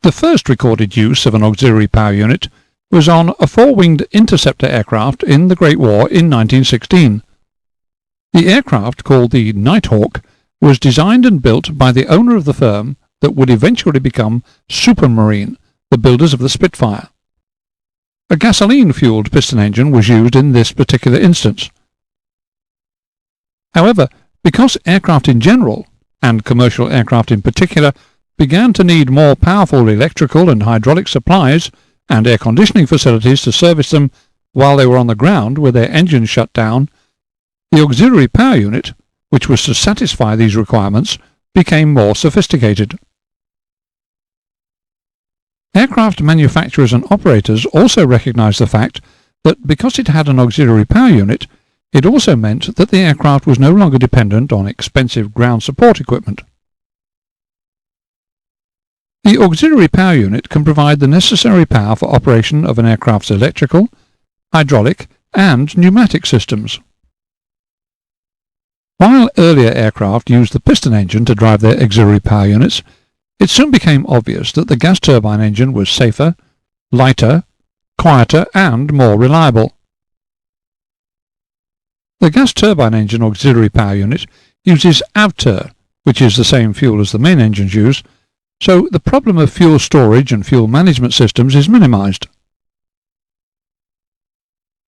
The first recorded use of an auxiliary power unit was on a four-winged interceptor aircraft in the Great War in 1916. The aircraft, called the Nighthawk, was designed and built by the owner of the firm that would eventually become Supermarine, the builders of the Spitfire. A gasoline-fueled piston engine was used in this particular instance. However, because aircraft in general, and commercial aircraft in particular, began to need more powerful electrical and hydraulic supplies and air conditioning facilities to service them while they were on the ground with their engines shut down, the auxiliary power unit, which was to satisfy these requirements, became more sophisticated. Aircraft manufacturers and operators also recognized the fact that because it had an auxiliary power unit, it also meant that the aircraft was no longer dependent on expensive ground support equipment. The auxiliary power unit can provide the necessary power for operation of an aircraft's electrical, hydraulic, and pneumatic systems. While earlier aircraft used the piston engine to drive their auxiliary power units, it soon became obvious that the gas turbine engine was safer, lighter, quieter, and more reliable. The gas turbine engine auxiliary power unit uses Avtur, which is the same fuel as the main engines use, so the problem of fuel storage and fuel management systems is minimized.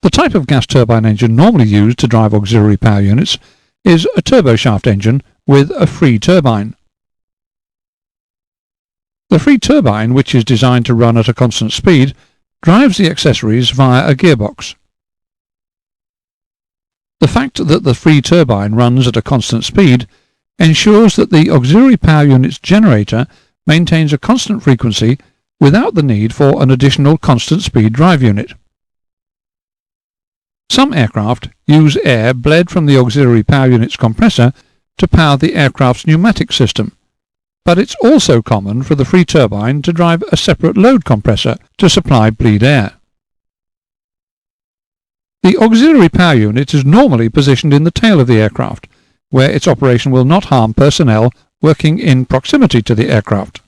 The type of gas turbine engine normally used to drive auxiliary power units is a turboshaft engine with a free turbine. The free turbine, which is designed to run at a constant speed, drives the accessories via a gearbox. The fact that the free turbine runs at a constant speed ensures that the auxiliary power unit's generator maintains a constant frequency without the need for an additional constant speed drive unit. Some aircraft use air bled from the auxiliary power unit's compressor to power the aircraft's pneumatic system, but it's also common for the free turbine to drive a separate load compressor to supply bleed air. The auxiliary power unit is normally positioned in the tail of the aircraft, where its operation will not harm personnel working in proximity to the aircraft.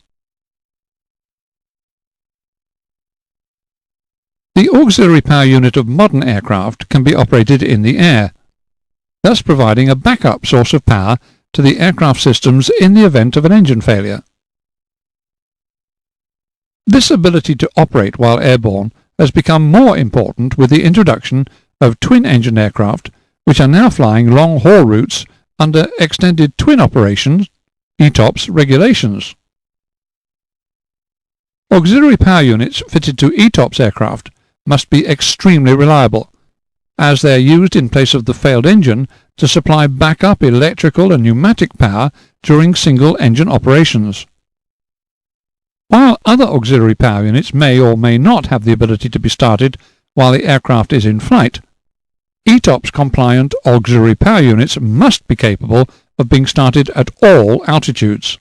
The auxiliary power unit of modern aircraft can be operated in the air, thus providing a backup source of power to the aircraft systems in the event of an engine failure. This ability to operate while airborne has become more important with the introduction of twin-engine aircraft, which are now flying long-haul routes under Extended Twin Operations (ETOPS) regulations. Auxiliary power units fitted to ETOPS aircraft must be extremely reliable, as they are used in place of the failed engine to supply backup electrical and pneumatic power during single-engine operations. While other auxiliary power units may or may not have the ability to be started while the aircraft is in flight, ETOPS-compliant auxiliary power units must be capable of being started at all altitudes.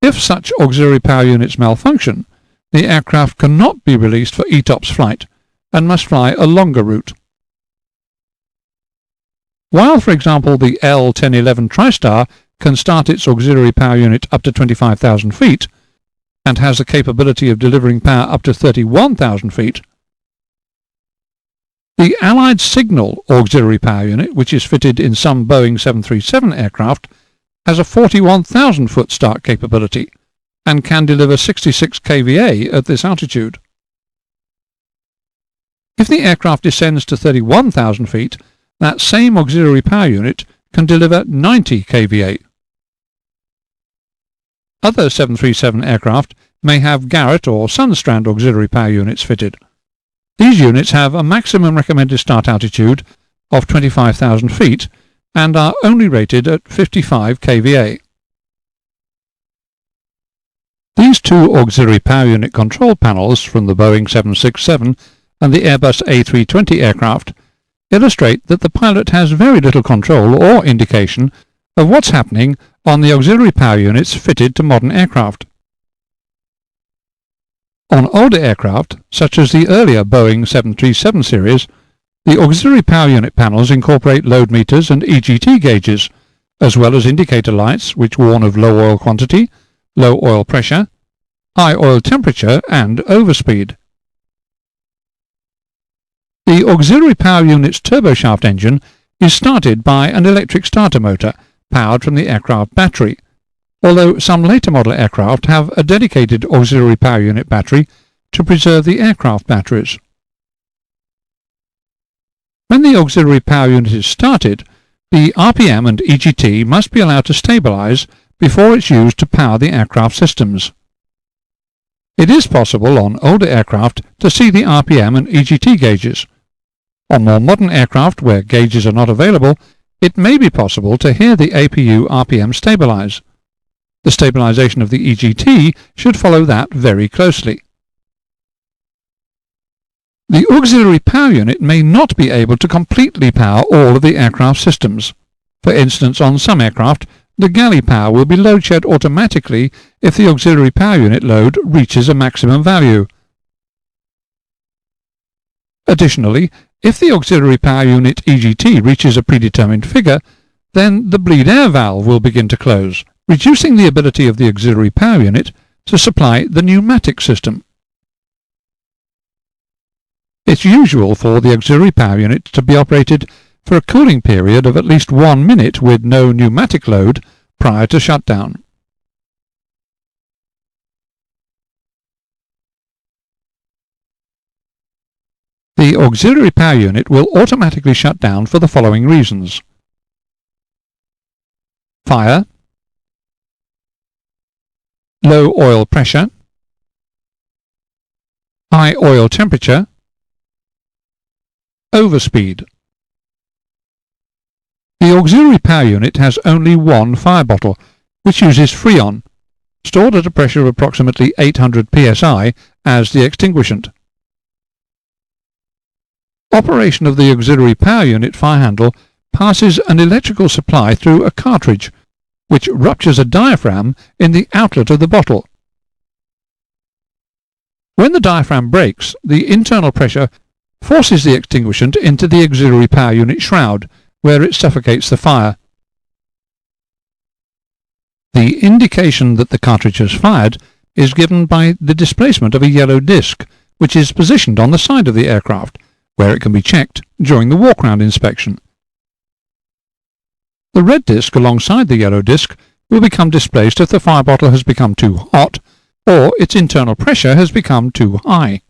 If such auxiliary power units malfunction, the aircraft cannot be released for ETOPS flight and must fly a longer route. While, for example, the L-1011 TriStar can start its auxiliary power unit up to 25,000 feet and has the capability of delivering power up to 31,000 feet, the Allied Signal auxiliary power unit, which is fitted in some Boeing 737 aircraft, has a 41,000-foot start capability and can deliver 66 kVA at this altitude. If the aircraft descends to 31,000 feet, that same auxiliary power unit can deliver 90 kVA. Other 737 aircraft may have Garrett or Sunstrand auxiliary power units fitted. These units have a maximum recommended start altitude of 25,000 feet and are only rated at 55 kVA. These two auxiliary power unit control panels from the Boeing 767 and the Airbus A320 aircraft illustrate that the pilot has very little control or indication of what's happening on the auxiliary power units fitted to modern aircraft. On older aircraft, such as the earlier Boeing 737 series, the auxiliary power unit panels incorporate load meters and EGT gauges, as well as indicator lights which warn of low oil quantity, low oil pressure, high oil temperature and overspeed. The auxiliary power unit's turboshaft engine is started by an electric starter motor powered from the aircraft battery, although some later model aircraft have a dedicated auxiliary power unit battery to preserve the aircraft batteries. When the auxiliary power unit is started, the RPM and EGT must be allowed to stabilize before it's used to power the aircraft systems. It is possible on older aircraft to see the RPM and EGT gauges. On more modern aircraft where gauges are not available, it may be possible to hear the APU RPM stabilize. The stabilization of the EGT should follow that very closely. The auxiliary power unit may not be able to completely power all of the aircraft systems. For instance, on some aircraft, the galley power will be load shed automatically if the auxiliary power unit load reaches a maximum value. Additionally, if the auxiliary power unit EGT reaches a predetermined figure, then the bleed air valve will begin to close, reducing the ability of the auxiliary power unit to supply the pneumatic system. It's usual for the auxiliary power unit to be operated for a cooling period of at least 1 minute with no pneumatic load prior to shutdown. The auxiliary power unit will automatically shut down for the following reasons: fire, low oil pressure, high oil temperature, overspeed. The auxiliary power unit has only one fire bottle, which uses Freon, stored at a pressure of approximately 800 psi as the extinguishant. Operation of the auxiliary power unit fire handle passes an electrical supply through a cartridge, which ruptures a diaphragm in the outlet of the bottle. When the diaphragm breaks, the internal pressure forces the extinguishant into the auxiliary power unit shroud, where it suffocates the fire. The indication that the cartridge has fired is given by the displacement of a yellow disc, which is positioned on the side of the aircraft, where it can be checked during the walk-round inspection. The red disc alongside the yellow disc will become displaced if the fire bottle has become too hot or its internal pressure has become too high.